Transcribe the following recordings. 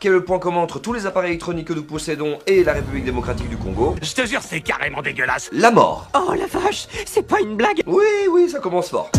Quel est le point commun entre tous les appareils électroniques que nous possédons et la République démocratique du Congo? Je te jure, c'est carrément dégueulasse. La mort. Oh la vache, c'est pas une blague. Oui, ça commence fort.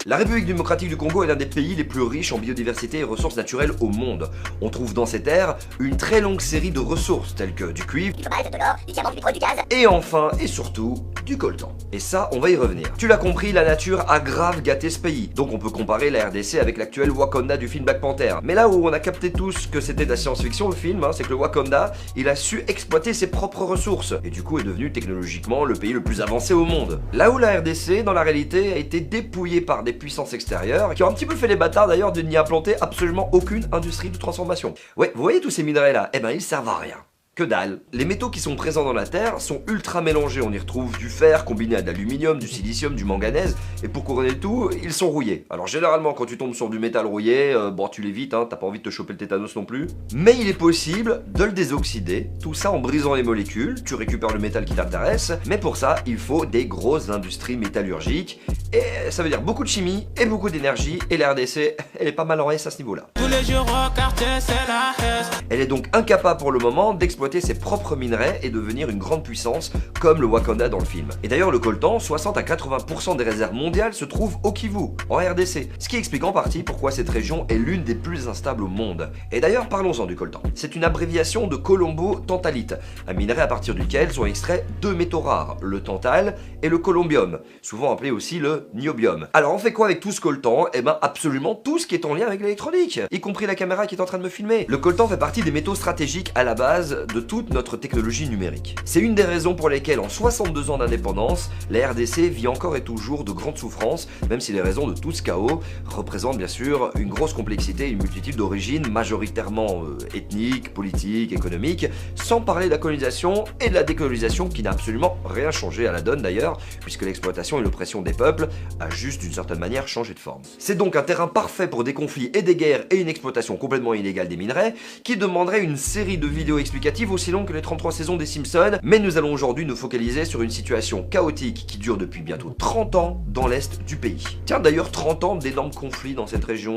La République démocratique du Congo est l'un des pays les plus riches en biodiversité et ressources naturelles au monde. On trouve dans ces terres une très longue série de ressources telles que du cuivre, du cobalt, de l'or, du diamant, du pétrole, du gaz. et enfin et surtout du coltan. Et ça, on va y revenir. Tu l'as compris, la nature a grave gâté ce pays. Donc on peut comparer la RDC avec l'actuel Wakanda du film Black Panther. Mais là où on a capté tous que c'était de la science-fiction le film, c'est que le Wakanda, il a su exploiter ses propres ressources. Et du coup est devenu technologiquement le pays le plus avancé au monde. Là où la RDC, dans la réalité, a été dépouillée par des puissances extérieures, qui ont un petit peu fait les bâtards d'ailleurs de n'y implanter absolument aucune industrie de transformation. Ouais, vous voyez tous ces minerais là, eh ben ils servent à rien. Que dalle. Les métaux qui sont présents dans la Terre sont ultra mélangés, on y retrouve du fer combiné à de l'aluminium, du silicium, du manganèse, et pour couronner le tout, ils sont rouillés. Alors généralement quand tu tombes sur du métal rouillé, bon tu l'évites, t'as pas envie de te choper le tétanos non plus. Mais il est possible de le désoxyder, tout ça en brisant les molécules, tu récupères le métal qui t'intéresse, mais pour ça il faut des grosses industries métallurgiques, et ça veut dire beaucoup de chimie et beaucoup d'énergie, et la RDC, elle est pas mal en S à ce niveau-là. Tous les jours au quartier, c'est la haine. Elle est donc incapable pour le moment d'exploiter ses propres minerais et devenir une grande puissance comme le Wakanda dans le film. Et d'ailleurs le coltan, 60 à 80% des réserves mondiales se trouvent au Kivu, en RDC, ce qui explique en partie pourquoi cette région est l'une des plus instables au monde. Et d'ailleurs parlons-en du coltan. C'est une abréviation de colombo-tantalite, un minerai à partir duquel sont extraits deux métaux rares, le tantal et le colombium, souvent appelé aussi le niobium. Alors on fait quoi avec tout ce coltan? Eh ben absolument tout ce qui est en lien avec l'électronique, y compris la caméra qui est en train de me filmer. Le coltan fait partie des métaux stratégiques à la base de toute notre technologie numérique. C'est une des raisons pour lesquelles en 62 ans d'indépendance, la RDC vit encore et toujours de grandes souffrances, même si les raisons de tout ce chaos représentent bien sûr une grosse complexité et une multitude d'origines majoritairement ethniques, politiques, économiques, sans parler de la colonisation et de la décolonisation qui n'a absolument rien changé à la donne d'ailleurs, puisque l'exploitation et l'oppression des peuples a juste d'une certaine manière changé de forme. C'est donc un terrain parfait pour des conflits et des guerres et une exploitation complètement illégale des minerais qui demanderait une série de vidéos explicatives aussi longues que les 33 saisons des Simpsons, mais nous allons aujourd'hui nous focaliser sur une situation chaotique qui dure depuis bientôt 30 ans dans l'est du pays. Tiens d'ailleurs 30 ans d'énormes conflits dans cette région,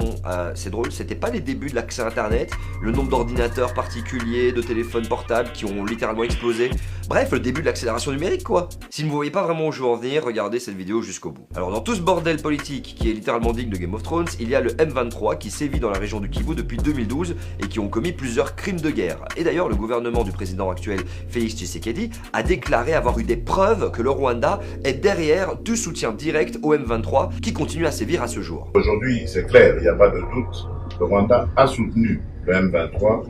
c'est drôle, c'était pas les débuts de l'accès internet, le nombre d'ordinateurs particuliers, de téléphones portables qui ont littéralement explosé, bref le début de l'accélération numérique quoi. Si vous ne voyez pas vraiment où je veux en venir, regardez cette vidéo jusqu'au bout. Alors dans tout ce bordel politique qui est littéralement digne de Game of Thrones, il y a le M23 qui sévit dans la région du Kivu depuis 2012 et qui ont commis plusieurs crimes de guerre. Et d'ailleurs le gouvernement du président actuel Félix Tshisekedi a déclaré avoir eu des preuves que le Rwanda est derrière du soutien direct au M23 qui continue à sévir à ce jour. Aujourd'hui, c'est clair, il n'y a pas de doute, le Rwanda a soutenu le M23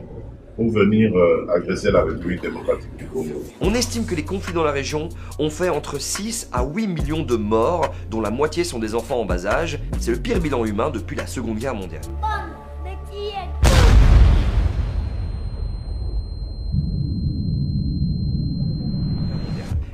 pour venir agresser la République démocratique du Congo. On estime que les conflits dans la région ont fait entre 6 à 8 millions de morts, dont la moitié sont des enfants en bas âge. C'est le pire bilan humain depuis la Seconde Guerre mondiale.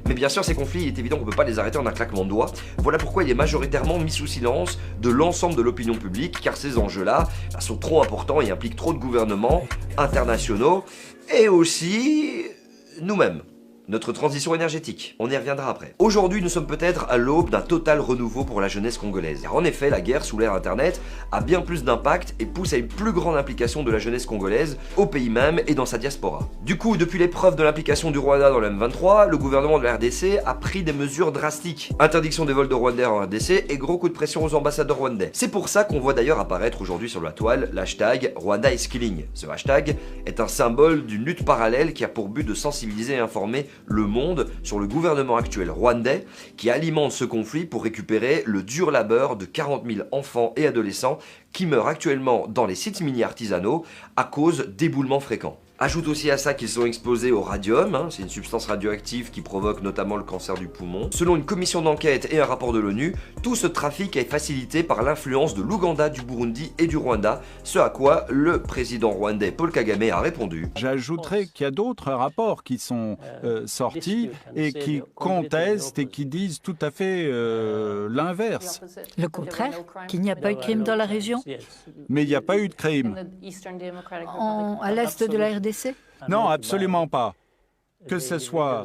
Mais bien sûr, ces conflits, il est évident qu'on ne peut pas les arrêter en un claquement de doigts. Voilà pourquoi il est majoritairement mis sous silence de l'ensemble de l'opinion publique, car ces enjeux-là sont trop importants et impliquent trop de gouvernements internationaux, et aussi nous-mêmes. Notre transition énergétique, on y reviendra après. Aujourd'hui, nous sommes peut-être à l'aube d'un total renouveau pour la jeunesse congolaise. Car en effet, la guerre sous l'ère internet a bien plus d'impact et pousse à une plus grande implication de la jeunesse congolaise au pays même et dans sa diaspora. Du coup, depuis l'épreuve de l'implication du Rwanda dans le M23, le gouvernement de la RDC a pris des mesures drastiques. Interdiction des vols de Rwandais en RDC et gros coup de pression aux ambassadeurs rwandais. C'est pour ça qu'on voit d'ailleurs apparaître aujourd'hui sur la toile l'hashtag Rwanda is killing. Ce hashtag est un symbole d'une lutte parallèle qui a pour but de sensibiliser et informer le monde sur le gouvernement actuel rwandais qui alimente ce conflit pour récupérer le dur labeur de 40 000 enfants et adolescents qui meurent actuellement dans les sites mini artisanaux à cause d'éboulements fréquents. Ajoute aussi à ça qu'ils sont exposés au radium, c'est une substance radioactive qui provoque notamment le cancer du poumon. Selon une commission d'enquête et un rapport de l'ONU, tout ce trafic est facilité par l'influence de l'Ouganda, du Burundi et du Rwanda, ce à quoi le président rwandais Paul Kagame a répondu. J'ajouterais qu'il y a d'autres rapports qui sont sortis et qui contestent et qui disent tout à fait l'inverse. Le contraire, qu'il n'y a pas eu de crime dans la région? Mais il n'y a pas eu de crime. À l'est de la RDC? Non, absolument pas. que ce soit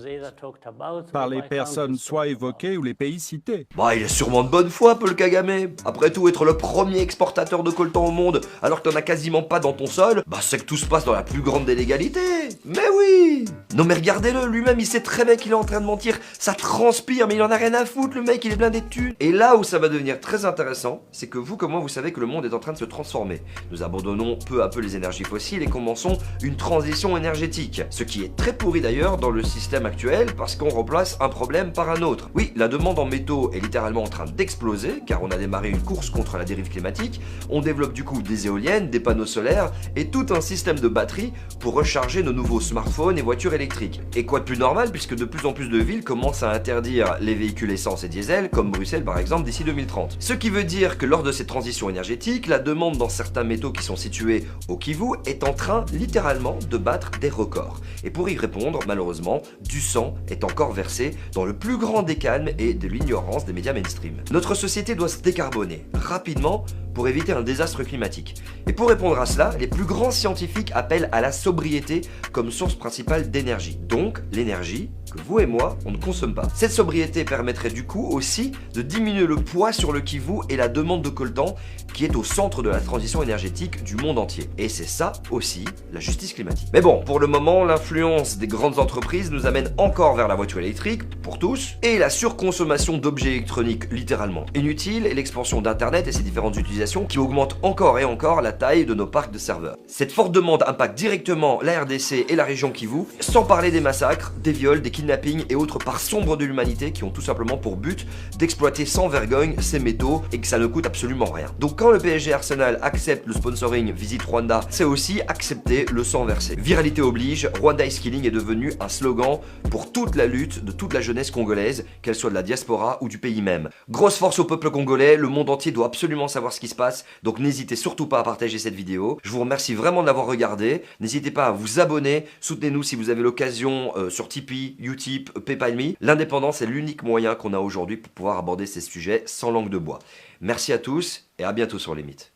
par les personnes soit évoquées ou les pays cités. Bah, il est sûrement de bonne foi, Paul Kagame. Après tout, être le premier exportateur de coltan au monde, alors que t'en as quasiment pas dans ton sol, bah c'est que tout se passe dans la plus grande des légalités. Mais oui. Non mais regardez-le, lui-même il sait très bien qu'il est en train de mentir, ça transpire, mais il en a rien à foutre, le mec il est blindé de thunes. Et là où ça va devenir très intéressant, c'est que vous comme moi vous savez que le monde est en train de se transformer. Nous abandonnons peu à peu les énergies fossiles et commençons une transition énergétique. Ce qui est très pourri d'ailleurs dans le système actuel parce qu'on remplace un problème par un autre. Oui, la demande en métaux est littéralement en train d'exploser car on a démarré une course contre la dérive climatique, on développe du coup des éoliennes, des panneaux solaires et tout un système de batteries pour recharger nos nouveaux smartphones et voitures électriques. Et quoi de plus normal puisque de plus en plus de villes commencent à interdire les véhicules essence et diesel comme Bruxelles par exemple d'ici 2030. Ce qui veut dire que lors de cette transition énergétique, la demande dans certains métaux qui sont situés au Kivu est en train littéralement de battre des records. Et pour y répondre, malheureusement, du sang est encore versé dans le plus grand des calmes et de l'ignorance des médias mainstream. Notre société doit se décarboner rapidement pour éviter un désastre climatique. Et pour répondre à cela, les plus grands scientifiques appellent à la sobriété comme source principale d'énergie. Donc l'énergie que vous et moi, on ne consomme pas. Cette sobriété permettrait du coup aussi de diminuer le poids sur le Kivu et la demande de coltan qui est au centre de la transition énergétique du monde entier. Et c'est ça aussi, la justice climatique. Mais bon, pour le moment, l'influence des grandes entreprises nous amène encore vers la voiture électrique, pour tous, et la surconsommation d'objets électroniques littéralement inutiles, et l'expansion d'Internet et ses différentes utilisations qui augmentent encore et encore la taille de nos parcs de serveurs. Cette forte demande impacte directement la RDC et la région Kivu, sans parler des massacres, des viols, des kidnappings et autres parts sombres de l'humanité qui ont tout simplement pour but d'exploiter sans vergogne ces métaux et que ça ne coûte absolument rien. Donc quand le PSG Arsenal accepte le sponsoring Visit Rwanda, c'est aussi accepter le sang versé. Viralité oblige, Rwanda is Killing est devenu un slogan pour toute la lutte de toute la jeunesse congolaise, qu'elle soit de la diaspora ou du pays même. Grosse force au peuple congolais, le monde entier doit absolument savoir ce qui se passe, donc n'hésitez surtout pas à partager cette vidéo. Je vous remercie vraiment de l'avoir regardé, n'hésitez pas à vous abonner, soutenez-nous si vous avez l'occasion sur Tipeee, Utip, PayPal.me. L'indépendance est l'unique moyen qu'on a aujourd'hui pour pouvoir aborder ces sujets sans langue de bois. Merci à tous et à bientôt sur les mythes.